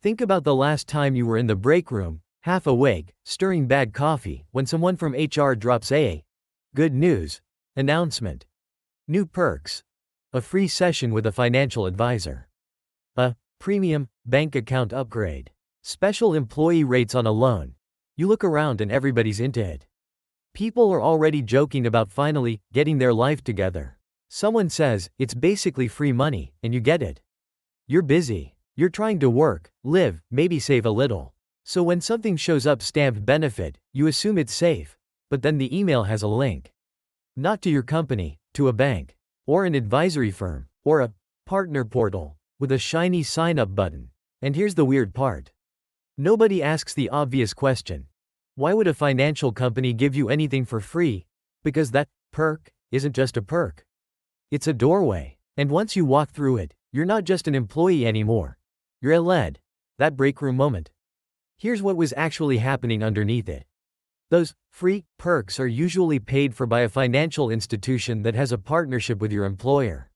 Think about the last time you were in the break room, half awake, stirring bad coffee, when someone from HR drops a good news announcement. New perks. A free session with a financial advisor. A premium bank account upgrade. Special employee rates on a loan. You look around and everybody's into it. People are already joking about finally getting their life together. Someone says, it's basically free money, and you get it. You're busy. You're trying to work, live, maybe save a little. So when something shows up stamped benefit, you assume it's safe. But then the email has a link. Not to your company, to a bank. Or an advisory firm. Or a partner portal. With a shiny sign-up button. And here's the weird part. Nobody asks the obvious question. Why would a financial company give you anything for free? Because that perk isn't just a perk. It's a doorway. And once you walk through it, you're not just an employee anymore. You're a lead. That break room moment. Here's what was actually happening underneath it. Those free perks are usually paid for by a financial institution that has a partnership with your employer.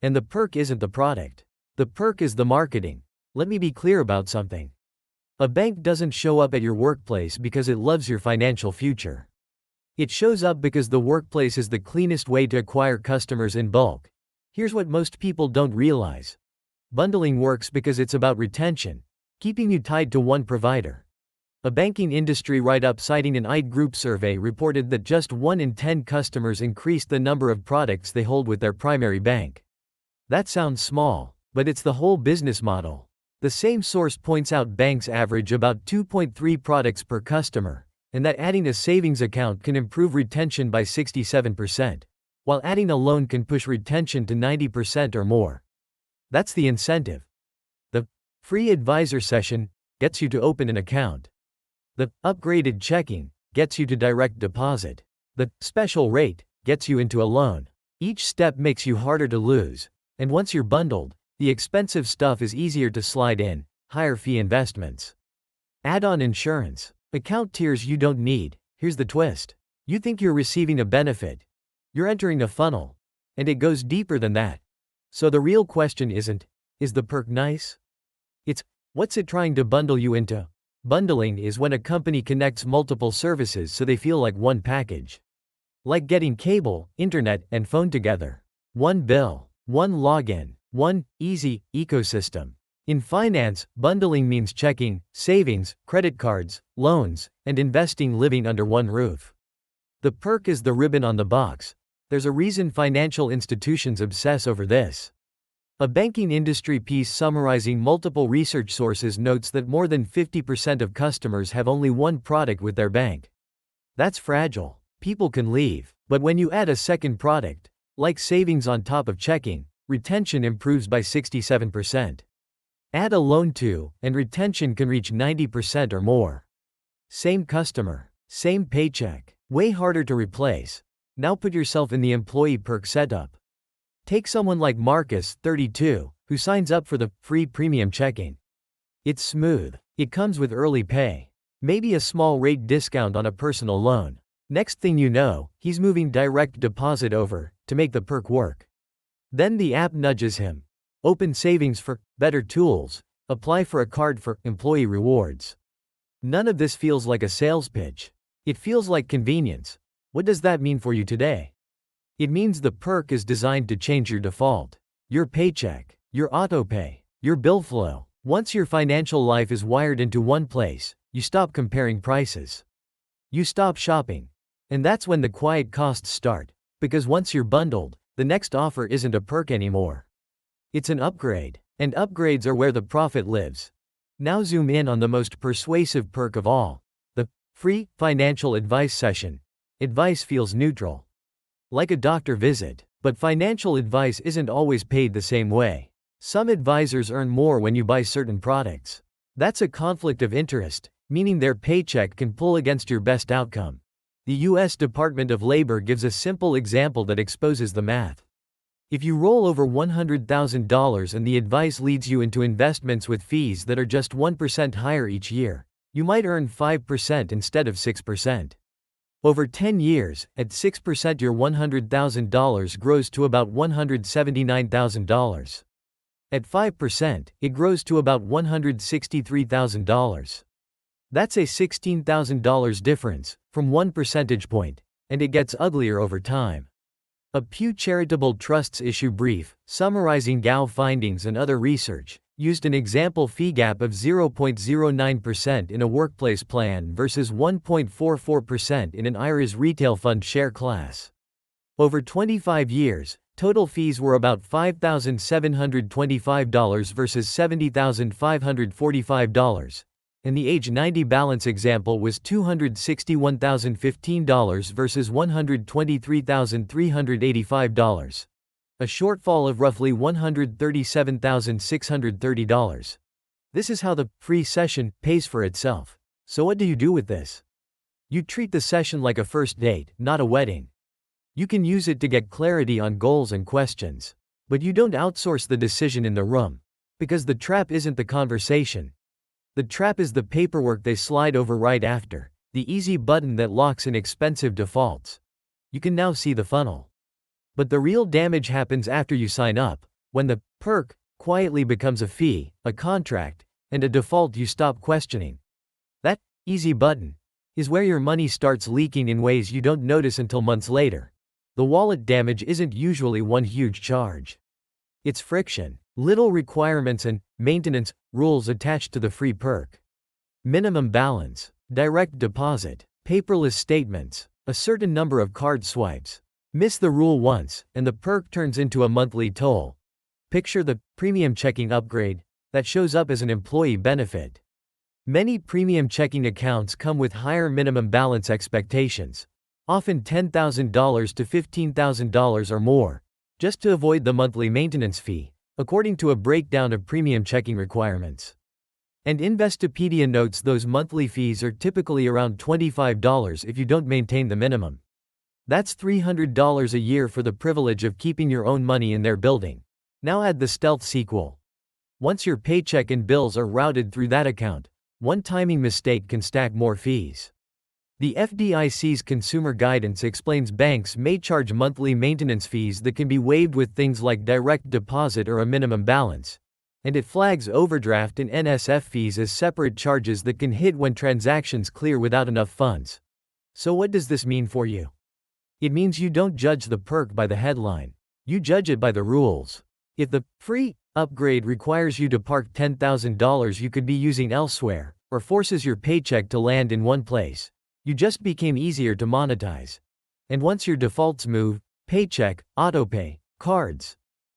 And the perk isn't the product. The perk is the marketing. Let me be clear about something. A bank doesn't show up at your workplace because it loves your financial future. It shows up because the workplace is the cleanest way to acquire customers in bulk. Here's what most people don't realize. Bundling works because it's about retention, keeping you tied to one provider. A banking industry write-up citing an IT Group survey reported that just 1 in 10 customers increased the number of products they hold with their primary bank. That sounds small, but it's the whole business model. The same source points out banks average about 2.3 products per customer, and that adding a savings account can improve retention by 67%, while adding a loan can push retention to 90% or more. That's the incentive. The free advisor session gets you to open an account. The upgraded checking gets you to direct deposit. The special rate gets you into a loan. Each step makes you harder to lose, and once you're bundled, the expensive stuff is easier to slide in, higher fee investments. Add-on insurance. Account tiers you don't need. Here's the twist. You think you're receiving a benefit. You're entering a funnel. And it goes deeper than that. So the real question isn't, is the perk nice? It's, what's it trying to bundle you into? Bundling is when a company connects multiple services so they feel like one package. Like getting cable, internet, and phone together. One bill, one login. One easy ecosystem. In finance, bundling means checking, savings, credit cards, loans, and investing living under one roof. The perk is the ribbon on the box. There's a reason financial institutions obsess over this. A banking industry piece summarizing multiple research sources notes that more than 50% of customers have only one product with their bank. That's fragile. People can leave. But when you add a second product, like savings on top of checking, retention improves by 67%. Add a loan to, and retention can reach 90% or more. Same customer, same paycheck, way harder to replace. Now put yourself in the employee perk setup. Take someone like Marcus, 32, who signs up for the free premium checking. It's smooth. It comes with early pay. Maybe a small rate discount on a personal loan. Next thing you know, he's moving direct deposit over to make the perk work. Then the app nudges him. Open savings for better tools. Apply for a card for employee rewards. None of this feels like a sales pitch. It feels like convenience. What does that mean for you today? It means the perk is designed to change your default. Your paycheck, your autopay, your bill flow. Once your financial life is wired into one place, you stop comparing prices. You stop shopping. And that's when the quiet costs start. Because once you're bundled, the next offer isn't a perk anymore. It's an upgrade. And upgrades are where the profit lives. Now zoom in on the most persuasive perk of all. The free financial advice session. Advice feels neutral. Like a doctor visit. But financial advice isn't always paid the same way. Some advisors earn more when you buy certain products. That's a conflict of interest, meaning their paycheck can pull against your best outcome. The U.S. Department of Labor gives a simple example that exposes the math. If you roll over $100,000 and the advice leads you into investments with fees that are just 1% higher each year, you might earn 5% instead of 6%. Over 10 years, at 6% your $100,000 grows to about $179,000. At 5%, it grows to about $163,000. That's a $16,000 difference, from 1 percentage point, and it gets uglier over time. A Pew Charitable Trust's issue brief, summarizing GAO findings and other research, used an example fee gap of 0.09% in a workplace plan versus 1.44% in an IRA's retail fund share class. Over 25 years, total fees were about $5,725 versus $70,545, and the age 90 balance example was $261,015 versus $123,385. A shortfall of roughly $137,630. This is how the free session pays for itself. So what do you do with this? You treat the session like a first date, not a wedding. You can use it to get clarity on goals and questions. But you don't outsource the decision in the room. Because the trap isn't the conversation. The trap is the paperwork they slide over right after, the easy button that locks in expensive defaults. You can now see the funnel. But the real damage happens after you sign up, when the perk quietly becomes a fee, a contract, and a default you stop questioning. That easy button is where your money starts leaking in ways you don't notice until months later. The wallet damage isn't usually one huge charge. It's friction, little requirements and maintenance rules attached to the free perk. Minimum balance, direct deposit, paperless statements, a certain number of card swipes. Miss the rule once, and the perk turns into a monthly toll. Picture the premium checking upgrade that shows up as an employee benefit. Many premium checking accounts come with higher minimum balance expectations, often $10,000 to $15,000 or more, just to avoid the monthly maintenance fee, according to a breakdown of premium checking requirements. And Investopedia notes those monthly fees are typically around $25 if you don't maintain the minimum. That's $300 a year for the privilege of keeping your own money in their building. Now add the stealth sequel. Once your paycheck and bills are routed through that account, one timing mistake can stack more fees. The FDIC's consumer guidance explains banks may charge monthly maintenance fees that can be waived with things like direct deposit or a minimum balance. And it flags overdraft and NSF fees as separate charges that can hit when transactions clear without enough funds. So what does this mean for you? It means you don't judge the perk by the headline. You judge it by the rules. If the free upgrade requires you to park $10,000 you could be using elsewhere, or forces your paycheck to land in one place, you just became easier to monetize. And once your defaults move, paycheck, autopay, cards.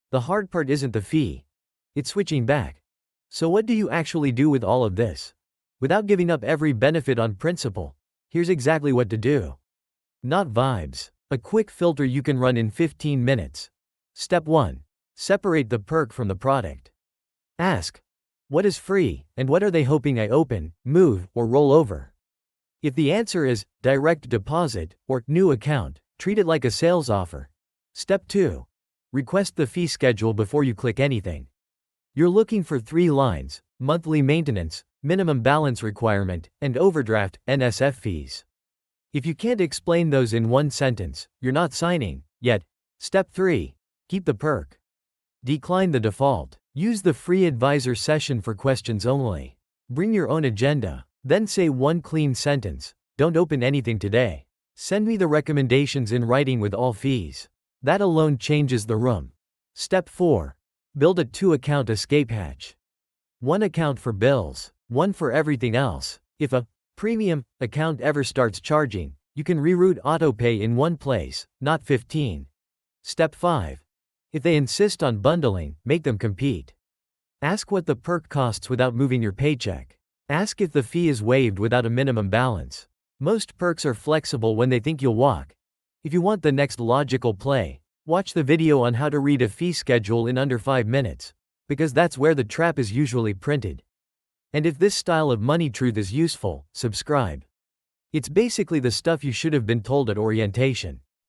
The hard part isn't the fee. It's switching back. So what do you actually do with all of this? Without giving up every benefit on principle, here's exactly what to do. Not vibes. A quick filter you can run in 15 minutes. Step 1. Separate the perk from the product. Ask, what is free, and what are they hoping I open, move, or roll over? If the answer is direct deposit or new account, treat it like a sales offer. Step 2. Request the fee schedule before you click anything. You're looking for 3 lines: monthly maintenance, minimum balance requirement, and overdraft NSF fees. If you can't explain those in one sentence, you're not signing yet. Step 3. Keep the perk. Decline the default. Use the free advisor session for questions only. Bring your own agenda. Then say one clean sentence: don't open anything today. Send me the recommendations in writing with all fees. That alone changes the room. Step 4. Build a 2-account escape hatch. One account for bills, one for everything else. If a premium account ever starts charging, you can reroute autopay in one place, not 15. Step 5. If they insist on bundling, make them compete. Ask what the perk costs without moving your paycheck. Ask if the fee is waived without a minimum balance. Most perks are flexible when they think you'll walk. If you want the next logical play, watch the video on how to read a fee schedule in under 5 minutes, because that's where the trap is usually printed. And if this style of money truth is useful, subscribe. It's basically the stuff you should have been told at orientation.